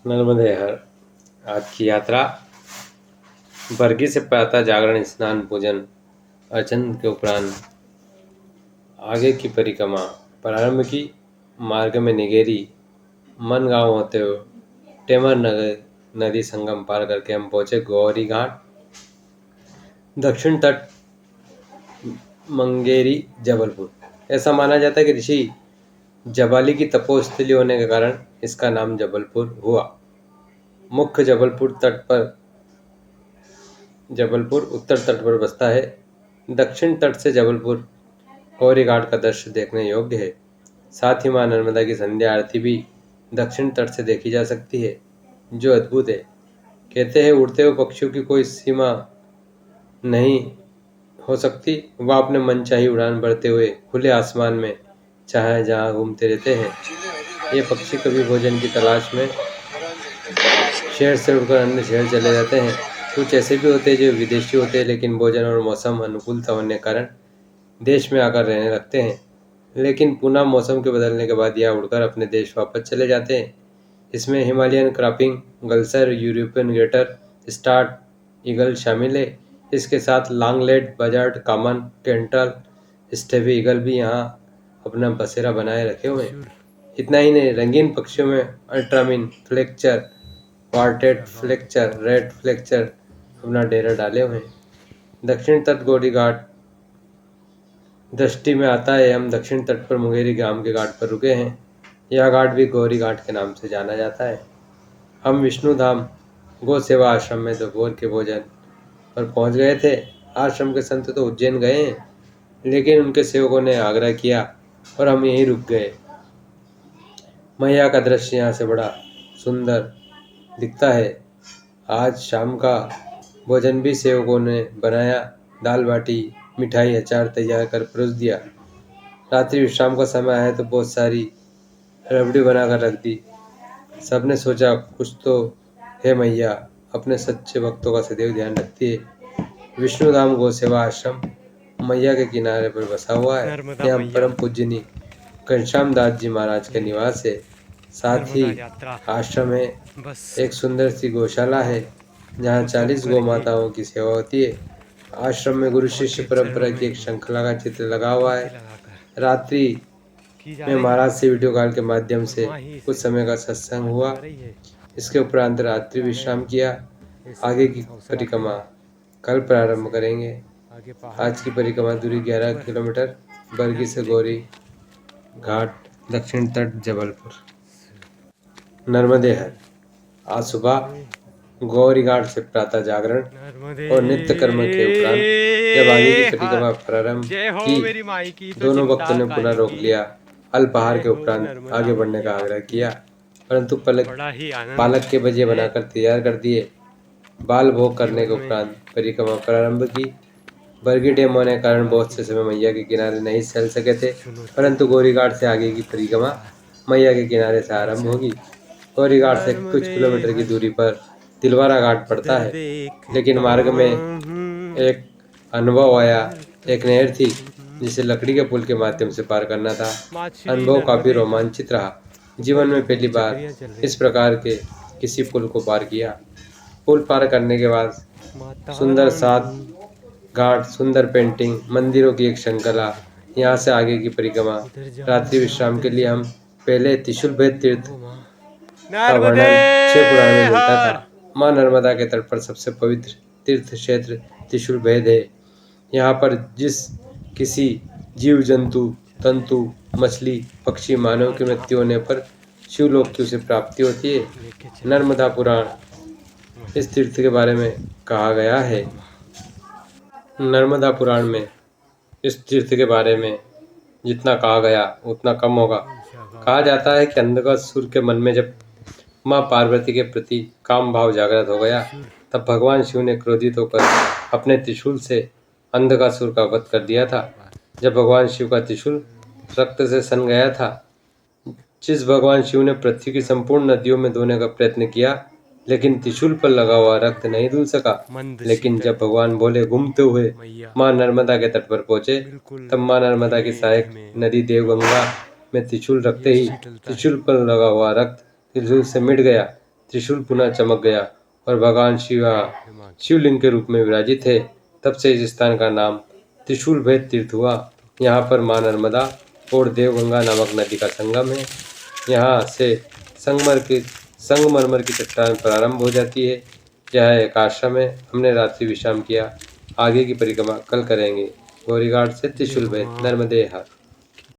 नर्मदे हर। आज की यात्रा बरगी से प्रातः जागरण, स्नान, पूजन अर्चन के उपरांत आगे की परिक्रमा प्रारंभ की। मार्ग में निगेरी मन गांव होते हुए टेमर नगर नदी संगम पार करके हम पहुंचे गौरी घाट। दक्षिण तट मंगेरी जबलपुर। ऐसा माना जाता है कि ऋषि जबाली की तपोस्थली होने के कारण इसका नाम जबलपुर हुआ। मुख्य जबलपुर उत्तर तट पर बसता है। दक्षिण तट से जबलपुर गौरी घाट का दृश्य देखने योग्य है। साथ ही मां नर्मदा की संध्या आरती भी दक्षिण तट से देखी जा सकती है, जो अद्भुत है। कहते हैं उड़ते हुए पक्षियों की कोई सीमा नहीं हो सकती, वह अपने मनचाही उड़ान भरते हुए खुले आसमान में चाहे जहां घूमते रहते हैं। ये पक्षी कभी भोजन की तलाश में शहर से उड़कर अन्य शहर चले जाते हैं। कुछ ऐसे भी होते हैं जो विदेशी होते हैं, लेकिन भोजन और मौसम अनुकूलता होने के कारण देश में आकर रहने लगते हैं। लेकिन पुनः मौसम के बदलने के बाद यह उड़कर अपने देश वापस चले जाते हैं। इसमें हिमालयन क्रापिंग, गल्सर, यूरोपियन ग्रेटर स्टार्ट ईगल शामिल है। इसके साथ लॉन्गलेग बजर्ट, कॉमन कैंट्रल स्टेवी ईगल भी यहाँ अपना बसेरा बनाए रखे हुए हैं। इतना ही नहीं, रंगीन पक्षियों में अल्ट्रामिन फ्लेक्चर, क्वार्टेट फ्लेक्चर, रेड फ्लेक्चर अपना डेरा डाले हुए हैं। दक्षिण तट गौरी घाट दृष्टि में आता है। हम दक्षिण तट पर मुंगेरी गांव के घाट पर रुके हैं। यह घाट भी गौरी घाट के नाम से जाना जाता है। हम विष्णु धाम गौ सेवा आश्रम में दोपहर के भोजन पर पहुंच गए थे। आश्रम के संत तो उज्जैन गए हैं, लेकिन उनके सेवकों ने आग्रह किया और हम यहीं रुक गए। मैया का दृश्य यहाँ से बड़ा सुंदर दिखता है। आज शाम का भोजन भी सेवकों ने बनाया। दाल बाटी, मिठाई, अचार तैयार कर परोस दिया। रात्रि विश्राम का समय आया तो बहुत सारी रबड़ी बनाकर रख दी। सबने सोचा कुछ तो है मैया, अपने सच्चे भक्तों का सदैव ध्यान रखती है। विष्णुधाम गौ सेवा आश्रम मैया के किनारे पर बसा हुआ है। यहाँ परम पूजनी घनश्याम दास जी महाराज का निवास है। साथ ही आश्रम में एक सुंदर सी गौशाला है, जहाँ 40 गौ माताओं की सेवा होती है। आश्रम में गुरु शिष्य परंपरा की एक श्रृंखला का चित्र लगा हुआ है। रात्रि में महाराज से वीडियो कॉल के माध्यम से कुछ समय का सत्संग हुआ। इसके उपरांत रात्रि विश्राम किया। आगे की परिक्रमा कल प्रारंभ करेंगे। आज की परिक्रमा दूरी 11 किलोमीटर, बरगी से गौरी घाट, दक्षिण तट जबलपुर। नर्मदे हर। आज सुबह गौरी घाट से प्रातः जागरण और नित्य कर्म के उपरांत जब आगे की परिक्रमा प्रारंभ की, दोनों भक्तों ने पुनः रोक लिया। अल्पाहार के उपरांत आगे बढ़ने का आग्रह किया, परंतु पालक के भजिए बनाकर तैयार कर दिए। बाल भोग करने के उपरांत परिक्रमा प्रारंभ की। बरगी डैम होने के कारण बहुत से समय मैया के किनारे नहीं चल सके थे, परंतु गौरी घाट से आगे की परिक्रमा मैया के किनारे से आरंभ होगी। गौरी घाट से कुछ किलोमीटर की दूरी पर तिलवारा घाट पड़ता है, लेकिन मार्ग में एक अनुभव आया। एक नहर थी जिसे लकड़ी के पुल के माध्यम से पार करना था। अनुभव काफी रोमांचित रहा। जीवन में पहली बार इस प्रकार के किसी पुल को पार किया। पुल पार करने के बाद सुंदर 7 घाट, सुंदर पेंटिंग, मंदिरों की एक श्रृंखला। यहाँ से आगे की परिक्रमा। रात्रि विश्राम के लिए हम पहले त्रिशूल भेद तीर्थ का वर्णन 6 पुराण में मिलता था। मां नर्मदा के तट पर सबसे पवित्र तीर्थ क्षेत्र त्रिशूल भेद है। यहाँ पर जिस किसी जीव जंतु, तंतु, मछली, पक्षी, मानव की मृत्यु होने पर शिवलोक की उसे प्राप्ति होती है। नर्मदा पुराण इस तीर्थ के बारे में कहा गया है। नर्मदा पुराण में इस तीर्थ के बारे में जितना कहा गया उतना कम होगा। कहा जाता है कि अंधकासुर के मन में जब मां पार्वती के प्रति काम भाव जागृत हो गया, तब भगवान शिव ने क्रोधित होकर अपने त्रिशूल से अंधकासुर का वध कर दिया था। जब भगवान शिव का त्रिशूल रक्त से सन गया था, जिस भगवान शिव ने पृथ्वी की संपूर्ण नदियों में धोने का प्रयत्न किया, लेकिन त्रिशूल पर लगा हुआ रक्त नहीं धुल सका। लेकिन जब भगवान भोले घूमते हुए मां नर्मदा के तट पर पहुंचे, तब मां नर्मदा की सहायक नदी देवगंगा में त्रिशूल रखते ही त्रिशूल पर लगा हुआ रक्त त्रिशूल से मिट गया। त्रिशूल पुनः चमक गया और भगवान शिव शिवलिंग के रूप में विराजित है। तब से इस स्थान का नाम त्रिशूल भेद तीर्थ हुआ। यहाँ पर मां नर्मदा और देवगंगा नामक नदी का संगम है। यहाँ से संगमरमर की चट्टान प्रारंभ हो जाती है। यह एक आश्रम है। हमने रात्रि विश्राम किया। आगे की परिक्रमा कल करेंगे। गौरी घाट से त्रिशूल भेद। नर्मदे हर।